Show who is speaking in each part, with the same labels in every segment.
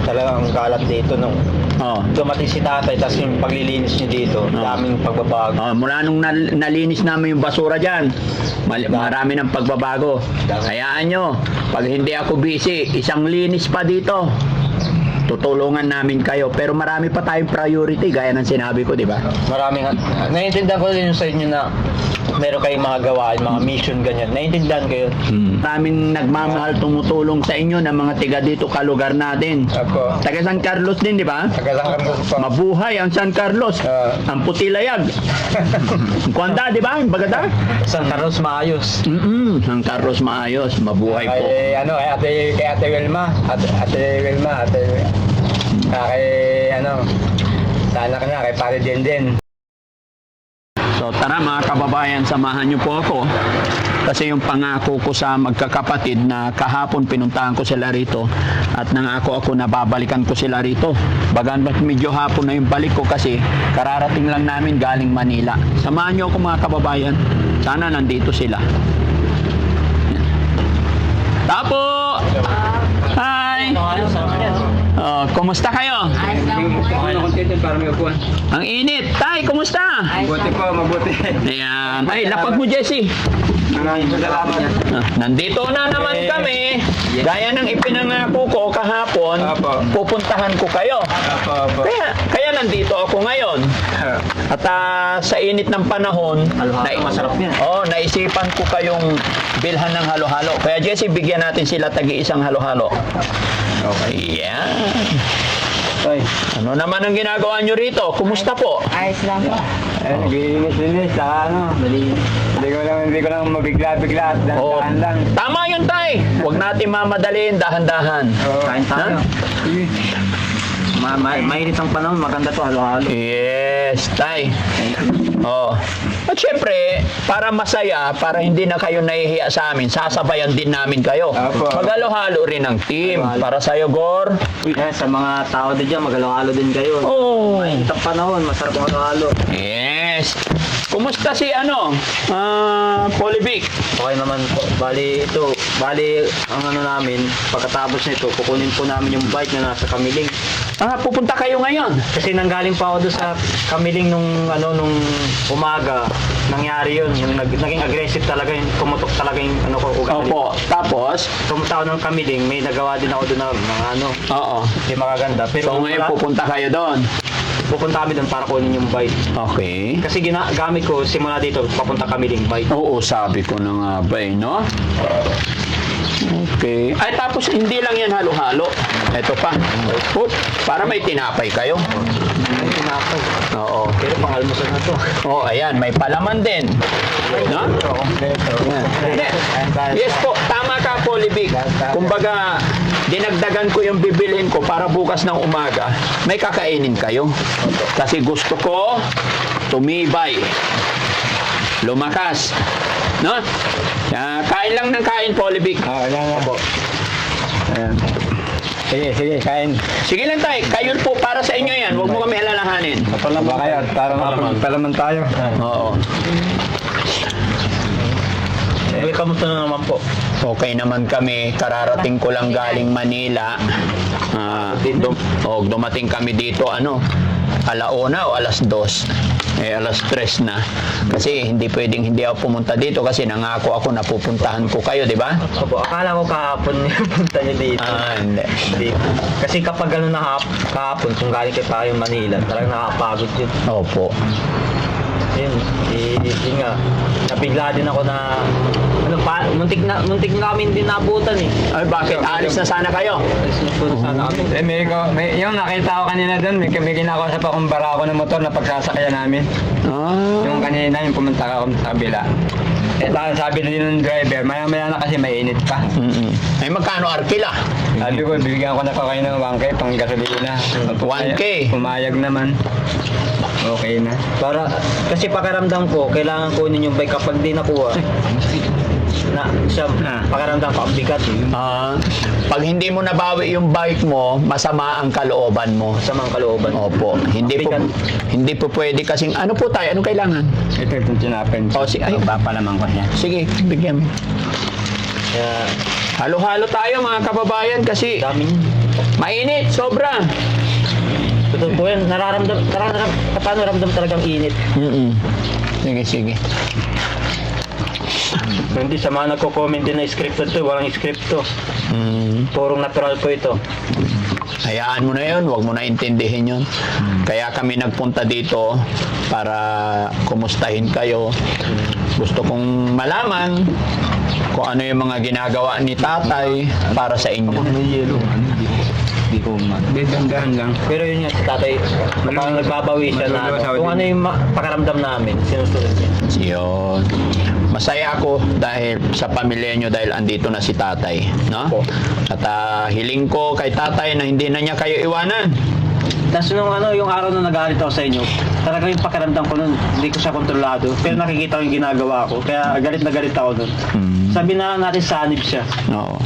Speaker 1: Talagang kalat dito nung
Speaker 2: Oh.
Speaker 1: dumating si tatay, tapos yung paglilinis niyo dito, daming pagbabago.
Speaker 2: Oh, mula nung nalinis namin yung basura dyan, marami ng pagbabago. Hayaan nyo, pag hindi ako busy, isang linis pa dito. Tutulungan namin kayo. Pero marami pa tayong priority, gaya ng sinabi ko, di ba?
Speaker 1: Maraming, naiintindihan ko din sa inyo na meron kayong mga gawain, mga mission, ganyan. Naiintindihan kayo.
Speaker 2: Maraming nagmamahal tumutulong sa inyo ng mga tiga dito kalugar natin.
Speaker 1: Ako,
Speaker 2: Taga San Carlos din, di ba?
Speaker 1: tagalangan ko pa.
Speaker 2: Mabuhay ang San Carlos. Ang Putilayag. Kuwanda, di ba? Yung Bagada?
Speaker 1: San Carlos maayos.
Speaker 2: San Carlos maayos. Mabuhay po.
Speaker 1: Kay Ate Wilma, sa anak niya, kay Pare Denden.
Speaker 2: So tara mga kababayan, samahan niyo po ako. Kasi yung pangako ko sa magkakapatid na kahapon pinuntahan ko sila rito at nangako ako na babalikan ko sila rito. Bagan medyo hapon na yung balik ko kasi kararating lang namin galing Manila. Samahan niyo ako mga kababayan. Sana nandito sila. Tapo! Hi! Oh, kumusta kayo? Ang init. Tay, kumusta?
Speaker 1: Mabuti po, mabuti.
Speaker 2: Ayan. Ay, lapag mo, Jessie.
Speaker 1: Salamat.
Speaker 2: Nandito na naman kami. Gaya ng ipinangako ko kahapon,
Speaker 1: Apo.
Speaker 2: pupuntahan ko kayo. Kaya nandito ako ngayon. At sa init ng panahon,
Speaker 1: Masarap yan.
Speaker 2: naisipan ko kayong bilhan ng halo-halo. Kaya Jessie, bigyan natin sila tagi-isang halo-halo. Okay. Yan.
Speaker 1: Ay,
Speaker 2: Ano naman ang ginagawa nyo rito? Kumusta po?
Speaker 3: Ayos lang po.
Speaker 1: naglilinis-linis, hindi ko lang mabigla-bigla,
Speaker 2: Oh,
Speaker 1: dahan lang.
Speaker 2: tama yun, tay. Huwag natin mamadaliin, dahan-dahan.
Speaker 1: Kain tayo. Mainit ang panahon, maganda to, halo-halo.
Speaker 2: Yes, tay. Oh. At syempre, para masaya, para hindi na kayo nahihiya sa amin, sasabayan din namin kayo.
Speaker 1: Apo.
Speaker 2: Maghalo-halo rin ang team.
Speaker 1: Halo-halo.
Speaker 2: Para sa'yo, Gor.
Speaker 1: Sa mga tao din dyan, maghalo-halo din kayo.
Speaker 2: Oh.
Speaker 1: Mainit ang panahon, masarap ang halo-halo.
Speaker 2: Yes. Kumusta si Polivic?
Speaker 1: Okay naman po. Bali, ang namin, pagkatapos nito, kukunin po namin yung bike na nasa Kamiling.
Speaker 2: Pupunta kayo ngayon.
Speaker 1: Kasi nanggaling pa ako doon sa Kamiling nung umaga, nangyari yun. Yung naging aggressive talaga, yung pumutok talaga yung ugali.
Speaker 2: Opo. Tapos?
Speaker 1: Pumunta ako ng Kamiling, may nagawa din ako doon na mga
Speaker 2: Oo.
Speaker 1: hindi makaganda. Pero
Speaker 2: So ngayon pupunta kayo doon.
Speaker 1: pupunta kami doon para kunin yung bike.
Speaker 2: Okay.
Speaker 1: Kasi gamit ko simula dito, papunta Kamiling bike.
Speaker 2: Oo, sabi ko na nga ba no? Okay. Ay, tapos hindi lang yan halo-halo. Ito pa. Oop, para may tinapay kayo.
Speaker 1: Ay, tinapay.
Speaker 2: Oo.
Speaker 1: Pero pang-almusal na to.
Speaker 2: Oh, ayan, may palaman din. No? Hindi. Yes po, tama ka, Polivic. Kumbaga, dinagdagan ko yung bibilhin ko para bukas ng umaga, may kakainin kayo. Kasi gusto ko tumibay, lumakas. No? Kain lang ng kain, Polivic.
Speaker 1: Ayan po. Ayan. Sige, kain.
Speaker 2: Sige lang tayo, kayo po para sa inyo yan. Huwag mo kami alalahanin.
Speaker 1: Palaman kayo, palaman tayo.
Speaker 2: Oo.
Speaker 1: Kamusta na naman po?
Speaker 2: Okay naman kami, kararating ko lang galing Manila. Dumating kami dito, alauna o alas 2. Alas 3 na. Kasi hindi pwedeng hindi ako pumunta dito kasi nangako ako na pupuntahan ko kayo, di ba?
Speaker 1: Opo, akala ko kahapon punta niyo dito.
Speaker 2: Hindi.
Speaker 1: Kasi kapag kahapon, kung galing kayo pa yung Manila, talagang nakakapagod yun.
Speaker 2: Opo.
Speaker 1: Yun nga, nabigla din ako na, muntik na kami din nabutan eh.
Speaker 2: Ay, bakit? Alis na sana kayo?
Speaker 1: Sana kami.
Speaker 4: Yung nakita ko kanina doon, may kinakausap akong barako ng motor na pagsasakyan namin. Yung kanina, yung pumunta ka sa kabila. Sabi din ng driver, maya-maya na kasi mainit pa.
Speaker 2: Ay, magkano arkila?
Speaker 4: Sabi ko, bibigyan ko na pa kayo ng 1K pang gasolina.
Speaker 2: 1K?
Speaker 4: Pumayag naman. Okay na.
Speaker 1: Kasi pakiramdam ko, kailangan kunin yung bike kapag di nakuha. Pakiramdam ko, ang bigat eh.
Speaker 2: Pag hindi mo nabawi yung bike mo, masama ang kalooban mo.
Speaker 1: Masamang kalooban.
Speaker 2: Opo. Hindi po pwede kasing, ano po tayo? Anong kailangan?
Speaker 4: Ito yung sinapin.
Speaker 2: Ay,
Speaker 4: Papalaman ko siya.
Speaker 2: sige, bigyan mo.
Speaker 1: Kaya,
Speaker 2: Halo-halo tayo mga kababayan kasi
Speaker 1: daming
Speaker 2: Mainit, sobra.
Speaker 1: Totoo po yan. Paano ramdam talagang init?
Speaker 2: Sige, sige.
Speaker 1: Hindi sa mga nagko-comment din na scripted to, walang script to. Purong natural po ito.
Speaker 2: Hayaan mo na yun, huwag mo na intindihin yun. Kaya kami nagpunta dito para kumustahin kayo. Gusto kong malaman kung ano yung mga ginagawa ni tatay para sa inyo.
Speaker 4: Hindi dandahan lang.
Speaker 1: Pero yun nga si tatay, parang nagbabawi siya na kung ano yung pakaramdam namin, sinusunod niya.
Speaker 2: Yun. Masaya ako dahil sa pamilya nyo dahil andito na si tatay, no? At hiling ko kay tatay na hindi na niya kayo iwanan.
Speaker 1: Tapos yung araw na nagalit ako sa inyo, talaga yung pakiramdam ko nun, hindi ko siya kontrolado. Pero nakikita ko yung ginagawa ko, kaya galit na galit ako nun. Sabi na lang natin sanib siya,
Speaker 2: Oo.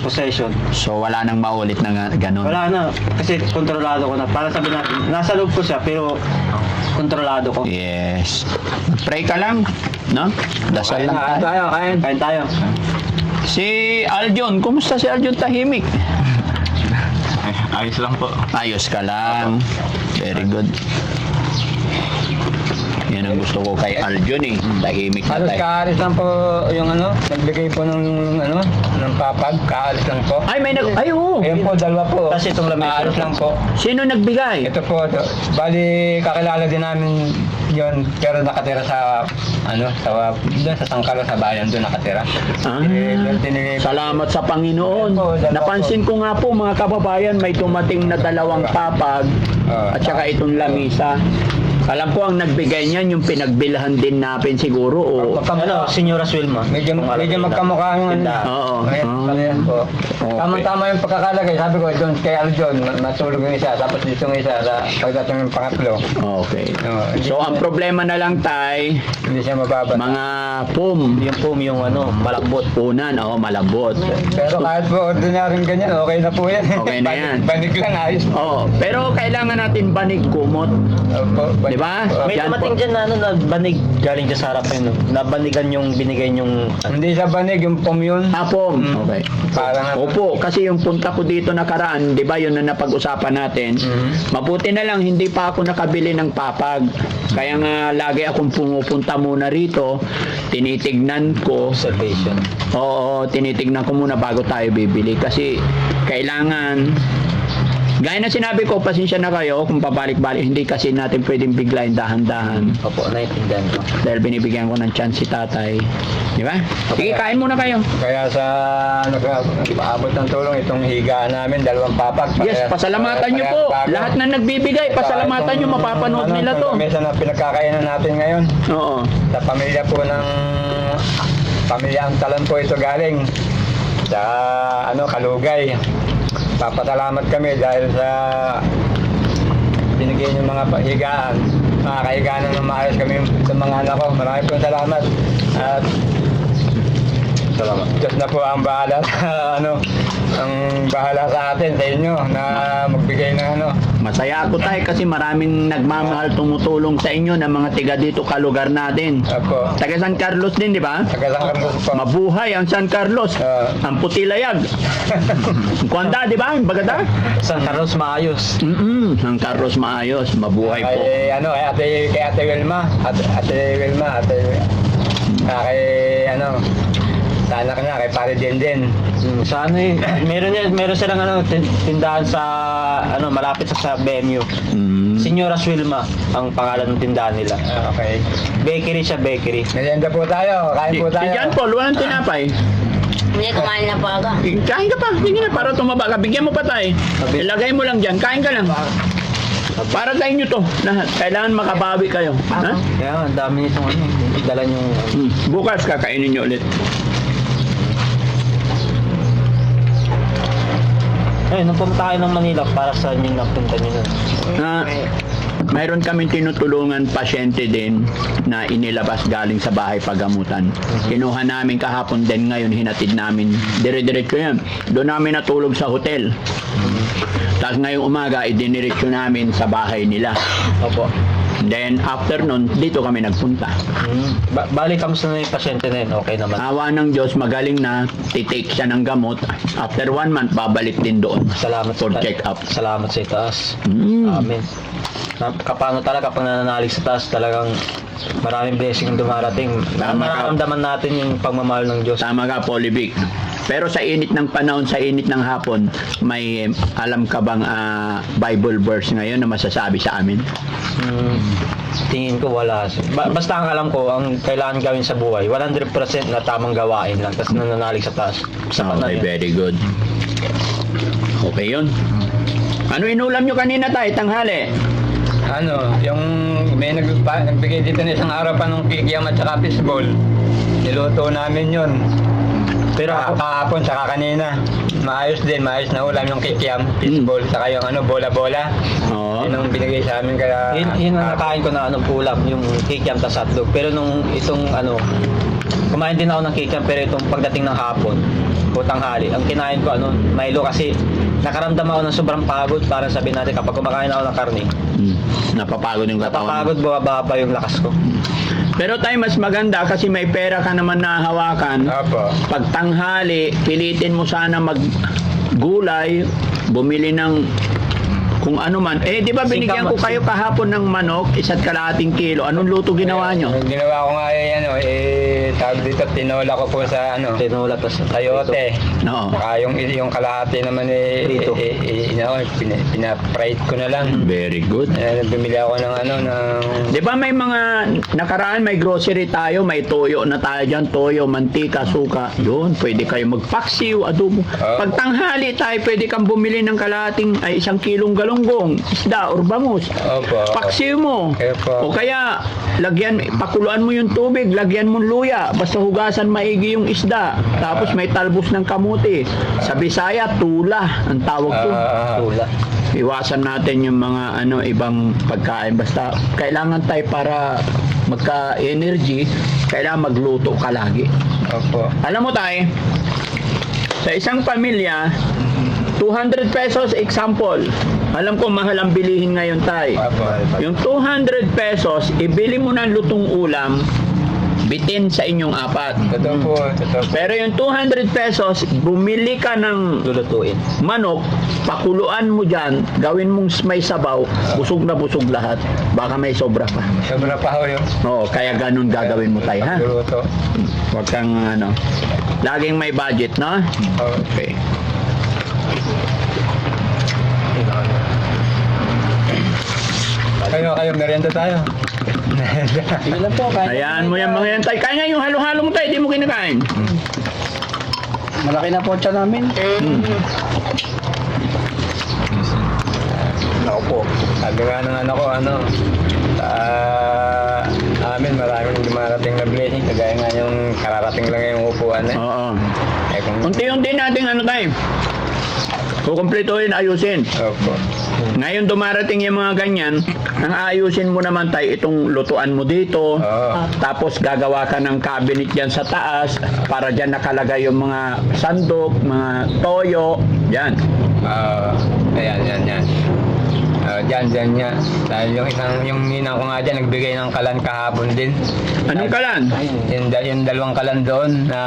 Speaker 1: possession.
Speaker 2: So wala nang maulit na ganun.
Speaker 1: Wala na, kasi kontrolado ko na. Para sabi natin, nasa loob ko siya, pero kontrolado ko.
Speaker 2: Yes. Pray ka lang, no? Dasal lang tayo.
Speaker 1: Kain tayo.
Speaker 2: Si Aljon, kumusta si Aljon tahimik?
Speaker 3: Ayos lang po.
Speaker 2: Ayos ka lang. Very good. Yan ang gusto ko kay Aljon eh. Tahimik na
Speaker 4: Halos
Speaker 2: tayo.
Speaker 4: kaalis lang po yung nagbigay po ng papag, kaalis lang po.
Speaker 2: Ay, may ay oo.
Speaker 4: Ayun po, dalawa po.
Speaker 1: Tapos itong lamesa.
Speaker 4: Kaalis lang po.
Speaker 2: Sino nagbigay?
Speaker 4: Ito po, bali kakilala din namin yon pero nakatira sa doon sa Sangkalo sa bayan doon nakatira.
Speaker 2: Salamat sa Panginoon. Napansin ko nga po mga kababayan, may tumating na dalawang papag at saka itong lamisa. Alam ko ang nagbigay niyan yung pinagbilhan din natin siguro o
Speaker 1: Senyora Swilma.
Speaker 4: Medyo magkamukha yung
Speaker 2: Oo.
Speaker 4: Ayan po.
Speaker 2: Okay.
Speaker 4: Tama-tama yung pagkakalagay. Sabi ko, doon kay Aljon, matulog yung isa, tapos dito yung isa, pagdating yung pangatlo.
Speaker 2: Okay. So ang problema na lang tay,
Speaker 4: Hindi siya mababa.
Speaker 2: mga pum,
Speaker 1: Yung po yung malambot.
Speaker 2: unan, malambot.
Speaker 4: Pero kahit po ordinaryong ganyan, okay na po yan.
Speaker 2: Okay na yan.
Speaker 4: Banig lang, ayos.
Speaker 2: Oh, pero kailangan natin banig kumot. Di ba?
Speaker 1: May
Speaker 2: Yan
Speaker 1: tumating
Speaker 2: po.
Speaker 1: dyan na banig galing dyan sa harapan. Nabanigan yung binigay yung
Speaker 4: Hindi sa banig, yung pom yun.
Speaker 2: Pum. Okay.
Speaker 4: Parang
Speaker 2: Opo, kasi yung punta ko dito nakaraan, di ba yun na napag-usapan natin, mabuti na lang hindi pa ako nakabili ng papag. Kaya nga lagi akong pumupunta muna rito, tinitignan ko.
Speaker 1: observation.
Speaker 2: Oo, tinitignan ko muna bago tayo bibili. Kasi kailangan, gaya na sinabi ko, pasensya na kayo kung pabalik-balik, hindi kasi natin pwedeng biglayin dahan-dahan.
Speaker 1: Opo, naiintindihan ko.
Speaker 2: Dahil binibigyan ko ng chance si tatay. Di ba? Sige, kain muna kayo.
Speaker 4: Kaya sa paabot ng tulong itong higaan namin, dalawang papag.
Speaker 2: Yes, pasalamatan nyo po. Lahat na nagbibigay, pasalamatan nyo, mapapanood nila to.
Speaker 4: Mesa na pinagkakainan natin ngayon.
Speaker 2: Oo.
Speaker 4: Sa pamilya po ng pamilya ang talon po ito galing sa Kalugay. Papasalamat kami dahil sa binigay niyo mga higaan, mga kahigaan na maayos kami sa mga anak ko. Maraming po salamat. At salamat. Diyos na po ang bahala sa ang bahala sa atin, sa inyo na magbigay ng
Speaker 2: Masaya ako tayo kasi maraming nagmamahal tumutulong sa inyo ng mga tiga dito kalugar natin.
Speaker 4: Apo.
Speaker 2: Taga San Carlos din, di ba?
Speaker 4: Tagasang Carlos po.
Speaker 2: Mabuhay ang San Carlos. Ang putilayag. Kuanda, di ba? Bagada?
Speaker 1: San Carlos maayos.
Speaker 2: San Carlos maayos. Mabuhay po.
Speaker 4: Kay Ate Wilma. Sa anak niya, kay Pare Denden.
Speaker 1: Sa meron silang tindahan sa malapit sa BMU. Senyora Swilma ang pangalan ng tindahan nila.
Speaker 4: Okay.
Speaker 1: Bakery siya, bakery.
Speaker 4: Merienda po tayo, kain po
Speaker 2: Si
Speaker 4: tayo.
Speaker 2: John Paul, walang tinapay.
Speaker 5: Hindi, kumain na po ako.
Speaker 2: Kain ka pa. Sige na, para tumaba ka. Bigyan mo pa tayo. Ilagay mo lang dyan. Kain ka lang. Para sa inyo to. Lahat. Kailangan makabawi kayo. Ha?
Speaker 1: Kaya ang dami nitong dala yung
Speaker 2: Bukas kakainin nyo ulit.
Speaker 1: nung pumunta kayo ng Manila para sa inyo napunta nyo nun.
Speaker 2: Mayroon kaming tinutulungan pasyente din na inilabas galing sa bahay pagamutan. Kinuha namin kahapon din, ngayon hinatid namin. Dire-diretso yan. Doon namin natulog sa hotel. Tapos ngayong umaga, idiniretso namin sa bahay nila.
Speaker 1: Opo.
Speaker 2: Then after nun, dito kami nagpunta.
Speaker 1: Bali, kamusta na yung pasyente na yun? Okay naman.
Speaker 2: Awa ng Diyos, magaling na, titake siya ng gamot. After 1 month, babalik din doon.
Speaker 1: Salamat
Speaker 2: For
Speaker 1: sa
Speaker 2: check up.
Speaker 1: Salamat sa itaas.
Speaker 2: Mm.
Speaker 1: Amen. Kapano talaga kapag nananalig sa taas, talagang maraming blessing ang dumarating.
Speaker 2: Tama ka.
Speaker 1: Nararamdaman natin yung pagmamahal ng Diyos.
Speaker 2: Tama ka, Polivic. Pero sa init ng panahon, sa init ng hapon, may alam ka bang Bible verse ngayon na masasabi sa amin?
Speaker 1: Tingin ko wala. Basta ang alam ko, ang kailangan gawin sa buhay, 100% na tamang gawain lang, tapos nananalig sa taas. Sapat na
Speaker 2: Okay,
Speaker 1: yun.
Speaker 2: very good. Okay yun. Ano inulam nyo kanina tayo, tanghali?
Speaker 4: Ano, yung may nagbigay dito na isang araw pa ng kikiam at saka fishball. Niluto namin yun.
Speaker 1: Pero ako,
Speaker 4: Kahapon saka kanina. Maayos din, maayos na ulam yung kikiam, fishball, saka yung ano, bola-bola.
Speaker 2: Oo.
Speaker 4: Yun ang binigay sa amin kaya...
Speaker 1: yun ang nakain ko na anong ulam, yung kikiam tas hotdog. Pero nung itong kumain din ako ng kikiam, pero itong pagdating ng hapon, o tanghali, ang kinain ko Milo, kasi nakaramdam ako ng sobrang pagod. Para sabihin natin, kapag kumakain ako ng karne,
Speaker 2: Napapagod yung katawan.
Speaker 1: napapagod, bumaba pa yung lakas ko.
Speaker 2: Pero tayo mas maganda kasi may pera ka naman na hawakan.
Speaker 4: Apo.
Speaker 2: Pag tanghali, pilitin mo sana maggulay, bumili ng kung ano man. Eh, di ba binigyan ko kayo kahapon ng manok, 1.5 kilo. Anong luto ginawa nyo?
Speaker 4: Yung ginawa ko nga tawag dito, tinola ko po sa
Speaker 1: Tinola tas
Speaker 4: sayote.
Speaker 2: No.
Speaker 4: Saka yung kalahati naman
Speaker 1: Dito.
Speaker 4: pina-fried ko na lang.
Speaker 2: Very good.
Speaker 4: Bumili ako ng
Speaker 2: Di ba may mga nakaraan, may grocery tayo, may toyo na tayo dyan, toyo, mantika, suka. Yun, pwede kayo magpaksiw, adobo. Pag tanghali tayo, pwede kang bumili ng kalahating, 1 kilong galunggong, isda or bangus.
Speaker 4: Opo.
Speaker 2: Paksiw mo.
Speaker 4: Opo.
Speaker 2: O kaya, pakuluan mo yung tubig, lagyan mo luya, basta hugasan maigi yung isda. Tapos may talbos ng kamuti. Sa Bisaya, tula ang tawag ko.
Speaker 1: tula.
Speaker 2: Iwasan natin yung mga ibang pagkain. Basta kailangan tayo para magka-energy, kailangan magluto ka lagi.
Speaker 4: Opo.
Speaker 2: Alam mo tayo, sa isang pamilya, 200 pesos example. Alam ko mahal ang bilihin ngayon tayo.
Speaker 4: Opo.
Speaker 2: Yung 200 pesos, ibili mo ng lutong ulam, bitin sa inyong 4.
Speaker 4: Totoo po. Totoo po.
Speaker 2: Pero yung 200 pesos, bumili ka ng
Speaker 1: Lulutuin.
Speaker 2: manok, pakuluan mo dyan, gawin mong may sabaw, busog na busog lahat. Baka may sobra pa.
Speaker 4: Sobra pa ho yun.
Speaker 2: Oo, kaya ganun gagawin mo tayo, ha?
Speaker 4: Luto.
Speaker 2: Huwag kang laging may budget, no? Okay.
Speaker 4: Kayo, merienda tayo.
Speaker 1: Sige lang po,
Speaker 2: Hayaan mo yan mga yan tayo. Kaya nga yung halo-halo mo tayo, di mo kinakain.
Speaker 1: malaki na po siya namin.
Speaker 4: Ako po. Sabi nga ng anak ko, amin maraming dumarating na blessing. Kagaya nga yung kararating lang yung upuan eh.
Speaker 2: Oo.
Speaker 4: Kung...
Speaker 2: Unti-unti natin tayo. Kukumplituhin, ayusin.
Speaker 4: Opo.
Speaker 2: Ngayon dumarating yung mga ganyan, ang ayusin mo naman tayo itong lutuan mo dito. Tapos gagawa ka ng cabinet dyan sa taas para dyan nakalagay yung mga sandok, mga toyo. Yan.
Speaker 4: Ayan. Dyan niya. Dahil yung ninang ko nga dyan, nagbigay ng kalan kahapon din.
Speaker 2: Anong kalan?
Speaker 4: Yung 2 kalan doon na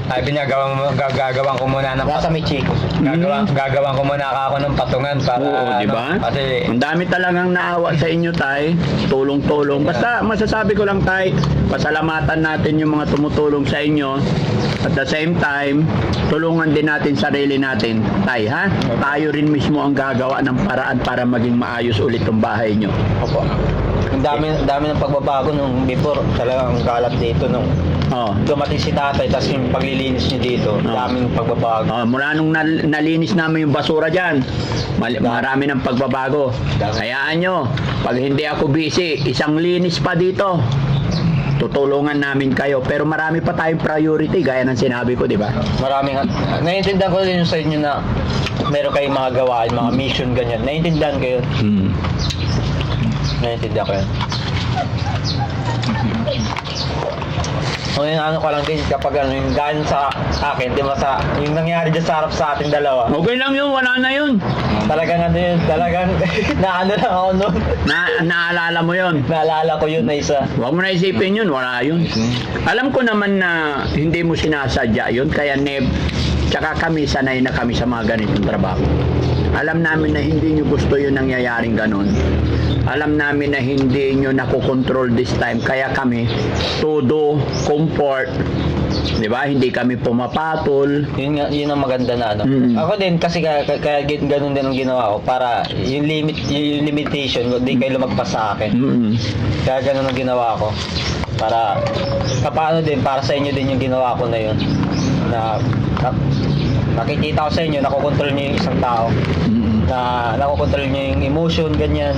Speaker 4: sabi niya, gagawan ko muna ng
Speaker 1: Nasa may chico.
Speaker 4: gagawan ko muna ako ng patungan para
Speaker 2: Oo, di ba?
Speaker 4: kasi
Speaker 2: Ang dami talagang naawa sa inyo, tay. Tulong-tulong. Basta masasabi ko lang, tay, pasalamatan natin yung mga tumutulong sa inyo. At the same time, tulungan din natin sarili natin, tay, ha? Tayo rin mismo ang gagawa ng paraan para maging maayos ulit ang bahay nyo.
Speaker 1: Opo. Ang dami ng pagbabago nung before, talagang kalat dito nung
Speaker 2: Oh.
Speaker 1: dumating si tatay, tapos yung paglilinis niyo dito, daming pagbabago.
Speaker 2: Mula nung nalinis namin yung basura dyan, marami ng pagbabago. Hayaan nyo, pag hindi ako busy, 1 linis pa dito. Tutulungan namin kayo. Pero marami pa tayong priority, gaya ng sinabi ko, di ba?
Speaker 1: Maraming, naiintindihan ko din sa inyo na meron kayong mga gawain, mga mission, ganyan. Naiintindihan ko yun. Naiintindihan ko yun. O yung ano ko lang din kapag ano, yung galing sa akin, di ba sa, yung nangyari dyan sa harap sa ating dalawa.
Speaker 2: Okay lang yun, wala na yun.
Speaker 1: Talagang ano yun, talagang naano lang ako nun.
Speaker 2: Naalala mo yun.
Speaker 1: Naalala ko yun na isa.
Speaker 2: Huwag mo na isipin yun, wala yun. Alam ko naman na hindi mo sinasadya yun, kaya tsaka kami, sanay na kami sa mga ganitong trabaho. Alam namin na hindi nyo gusto yun nangyayaring ganon. Alam namin na hindi nyo nakokontrol this time, kaya kami, todo, comfort, di ba? Hindi kami pumapatol.
Speaker 1: Yun nga, yun ang maganda na ano.
Speaker 2: Mm.
Speaker 1: Ako din kasi kaya ganun din ang ginawa ko para yung limitation, hindi kayo lumagpas sa akin.
Speaker 2: Mm-mm.
Speaker 1: Kaya ganun ang ginawa ko. Para paano din para sa inyo din yung ginawa ko na yun. Na nakikita ko sa inyo, nakokontrol niyo yung isang tao.
Speaker 2: Mm-mm.
Speaker 1: Na nakokontrol niyo yung emotion, ganyan.